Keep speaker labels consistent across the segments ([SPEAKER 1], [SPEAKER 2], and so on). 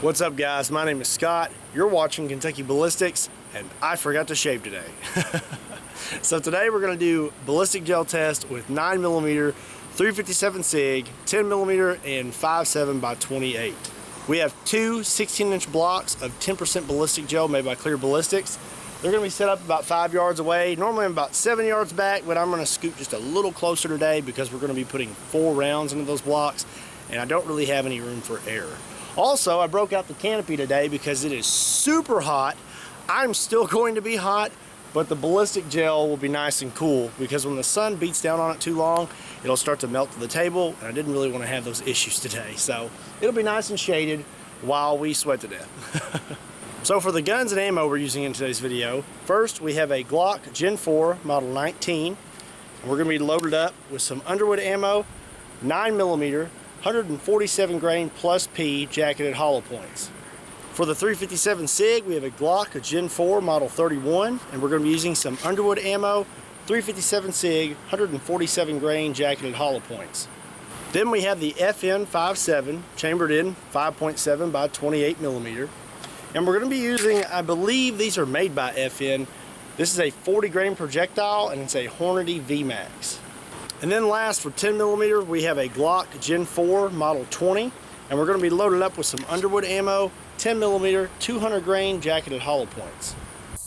[SPEAKER 1] What's up, guys? My name is Scott. You're watching Kentucky Ballistics, and I forgot to shave today. So today we're going to do ballistic gel test with 9mm, 357 SIG, 10mm, and 5.7x28. We have two 16-inch blocks of 10% ballistic gel made by Clear Ballistics. They're going to be set up about 5 yards away. Normally I'm about 7 yards back, but I'm going to scoot just a little closer today because we're going to be putting 4 rounds into those blocks, and I don't really have any room for error. Also, I broke out the canopy today because it is super hot. I'm still going to be hot, but the ballistic gel will be nice and cool because when the sun beats down on it too long, it'll start to melt to the table, and I didn't really want to have those issues today. So it'll be nice and shaded while we sweat to death. So for the guns and ammo we're using in today's video, first we have a Glock Gen 4 Model 19. And we're going to be loaded up with some Underwood ammo, 9mm, 147 grain plus P jacketed hollow points. For the 357 SIG, we have a Glock Gen 4 Model 31, and we're going to be using some Underwood ammo, 357 SIG, 147 grain jacketed hollow points. Then we have the FN 5.7 chambered in 5.7x28mm, and we're going to be using, I believe these are made by FN. This is a 40 grain projectile, and it's a Hornady VMAX. And then last, for 10mm, we have a Glock Gen 4 Model 20, and we're going to be loaded up with some Underwood ammo, 10mm, 200 grain jacketed hollow points.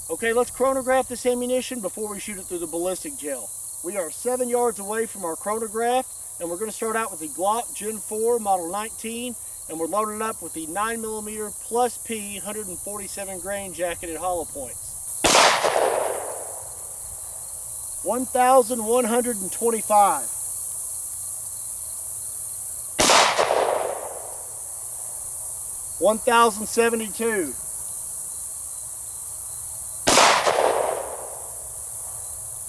[SPEAKER 1] Okay, let's chronograph this ammunition before we shoot it through the ballistic gel. We are 7 yards away from our chronograph, and we're going to start out with the Glock Gen 4 Model 19, and we're loaded up with the 9mm plus P 147 grain jacketed hollow points. 1,125. 1,072.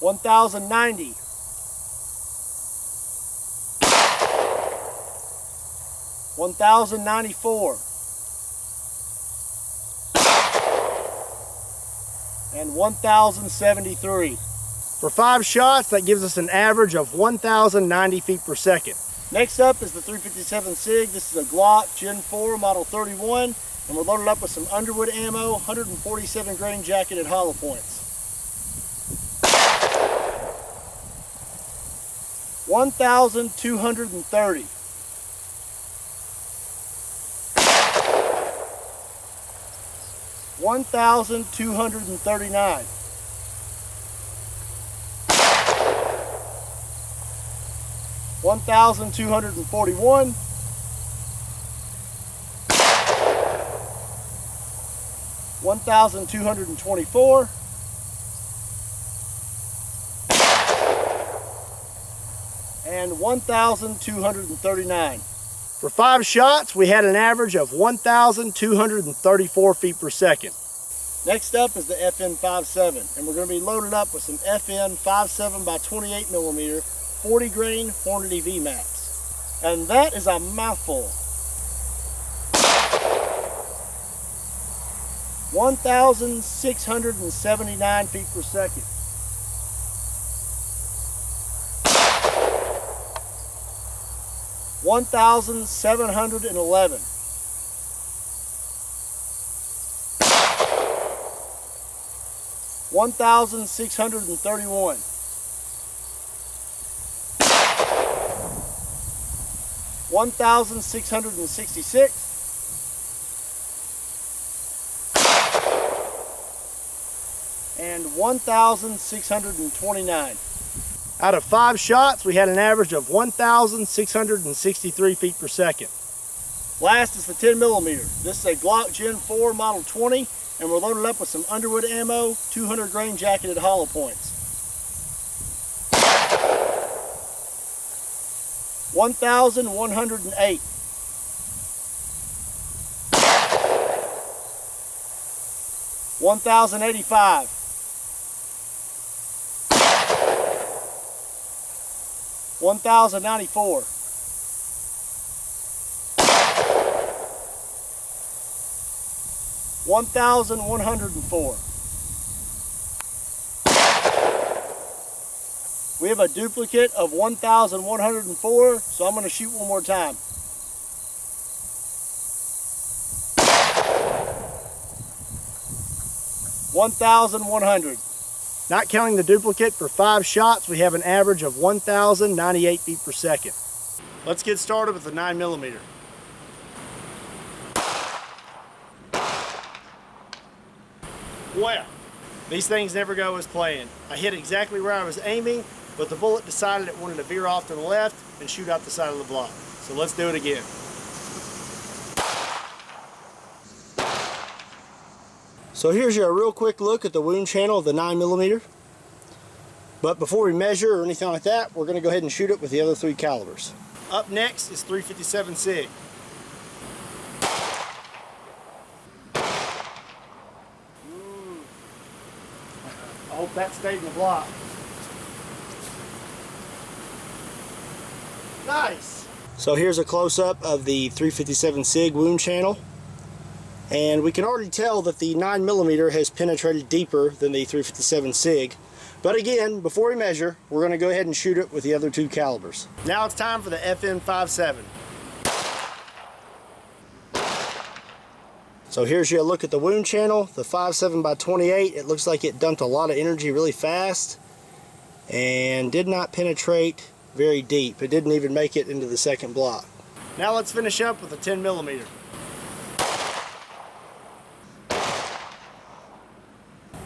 [SPEAKER 1] 1,090. 1,094. And 1,073. For 5 shots, that gives us an average of 1,090 feet per second. Next up is the 357 SIG. This is a Glock Gen 4 Model 31, and we're loaded up with some Underwood ammo, 147 grain jacketed hollow points. 1,230. 1,239. 1,241. 1,224. And 1,239. For 5 shots, we had an average of 1,234 feet per second. Next up is the FN 5.7, and we're going to be loaded up with some FN 5.7x28mm 40 grain Hornady VMAX. And that is a mouthful. 1,679 feet per second. 1,711. 1,631. 1,666. And 1,629. Out of 5 shots, we had an average of 1,663 feet per second. Last is the 10mm. This is a Glock Gen 4 Model 20, and we're loaded up with some Underwood ammo, 200 grain jacketed hollow points. 1,108. 1,085. 1,094. 1,104. We have a duplicate of 1,104, so I'm going to shoot one more time. 1,100. Not counting the duplicate, for 5 shots, we have an average of 1,098 feet per second. Let's get started with the 9mm. Well, these things never go as planned. I hit exactly where I was aiming, but the bullet decided it wanted to veer off to the left and shoot out the side of the block. So let's do it again. So here's your real quick look at the wound channel of the 9mm. But before we measure or anything like that, we're going to go ahead and shoot it with the other 3 calibers. Up next is 357 SIG. I hope that stayed in the block. Nice! So here's a close-up of the 357 SIG wound channel. And we can already tell that the 9mm has penetrated deeper than the 357 SIG. But again, before we measure, we're going to go ahead and shoot it with the other 2 calibers. Now it's time for the FN 5.7. So here's your look at the wound channel, the 5.7x28. It looks like it dumped a lot of energy really fast and did not penetrate very deep. It didn't even make it into the second block. Now let's finish up with the 10mm.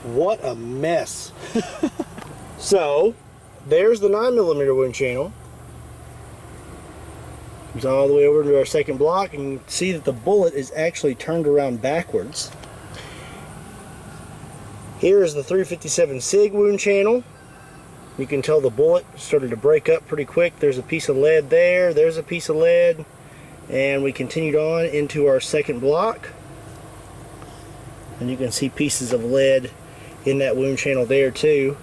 [SPEAKER 1] What a mess. So there's the 9mm wound channel. Comes all the way over to our second block, and you can see that the bullet is actually turned around backwards. Here's the 357 SIG wound channel. You can tell the bullet started to break up pretty quick. There's a piece of lead there, there's a piece of lead, and we continued on into our second block. And you can see pieces of lead in that wound channel there too.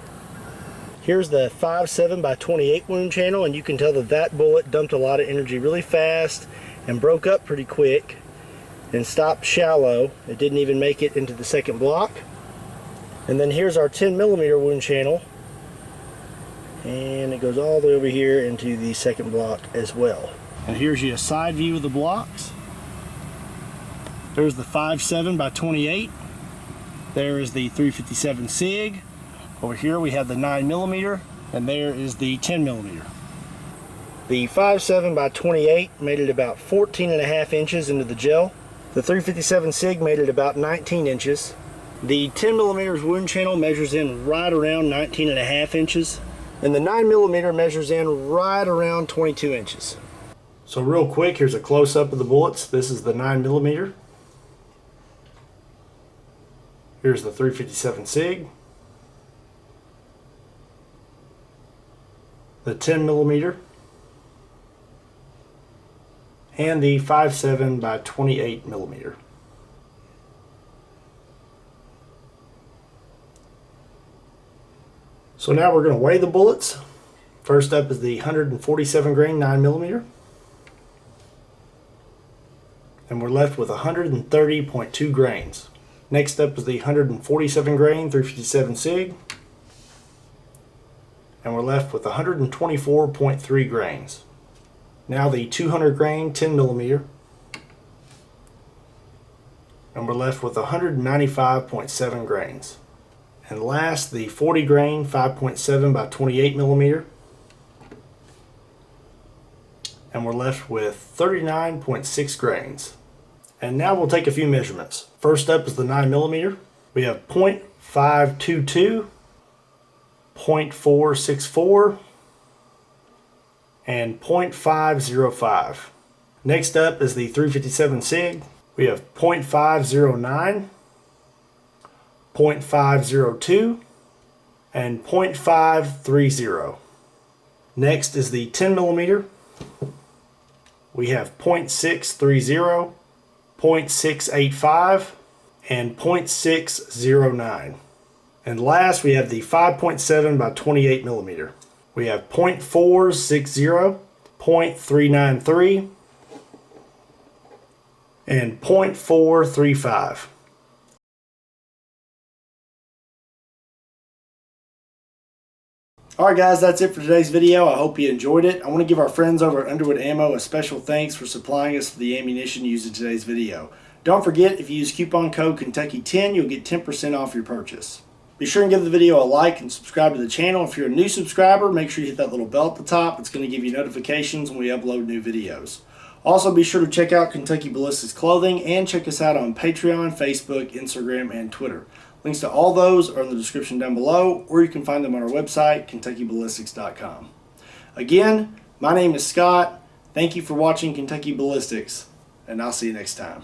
[SPEAKER 1] Here's the 5.7x28 wound channel, and you can tell that that bullet dumped a lot of energy really fast and broke up pretty quick and stopped shallow. It didn't even make it into the second block. And then here's our 10mm wound channel, and it goes all the way over here into the second block as well. And here's your side view of the blocks. There's the 5.7x28. There is the 357 SIG. Over here we have the 9mm, and there is the 10mm. The 5.7x28 made it about 14.5 inches into the gel. The 357 SIG made it about 19 inches. The 10mm wound channel measures in right around 19.5 inches, and the 9mm measures in right around 22 inches. So real quick, here's a close-up of the bullets. This is the 9mm. Here's the 357 SIG. The 10mm, and the 5.7x28mm. So now we're going to weigh the bullets. First up is the 147 grain 9mm, and we're left with 130.2 grains. Next up is the 147 grain 357 SIG, and we're left with 124.3 grains. Now the 200 grain 10mm, and we're left with 195.7 grains. And last, the 40 grain 5.7x28mm, and we're left with 39.6 grains. And now we'll take a few measurements. First up is the 9mm. We have 0.522, 0.464, and 0.505. Next up is the 357 SIG. We have 0.509, 0.502, and 0.530. Next is the 10mm. We have 0.630, 0.685, and 0.609. And last, we have the 5.7x28mm. We have 0.460, 0.393, and 0.435. Alright guys, that's it for today's video. I hope you enjoyed it. I want to give our friends over at Underwood Ammo a special thanks for supplying us with the ammunition used in today's video. Don't forget, if you use coupon code Kentucky10, you'll get 10% off your purchase. Be sure and give the video a like and subscribe to the channel. If you're a new subscriber, make sure you hit that little bell at the top. It's going to give you notifications when we upload new videos. Also, be sure to check out Kentucky Ballistics clothing and check us out on Patreon, Facebook, Instagram, and Twitter. Links to all those are in the description down below, or you can find them on our website, KentuckyBallistics.com. Again, my name is Scott. Thank you for watching Kentucky Ballistics, and I'll see you next time.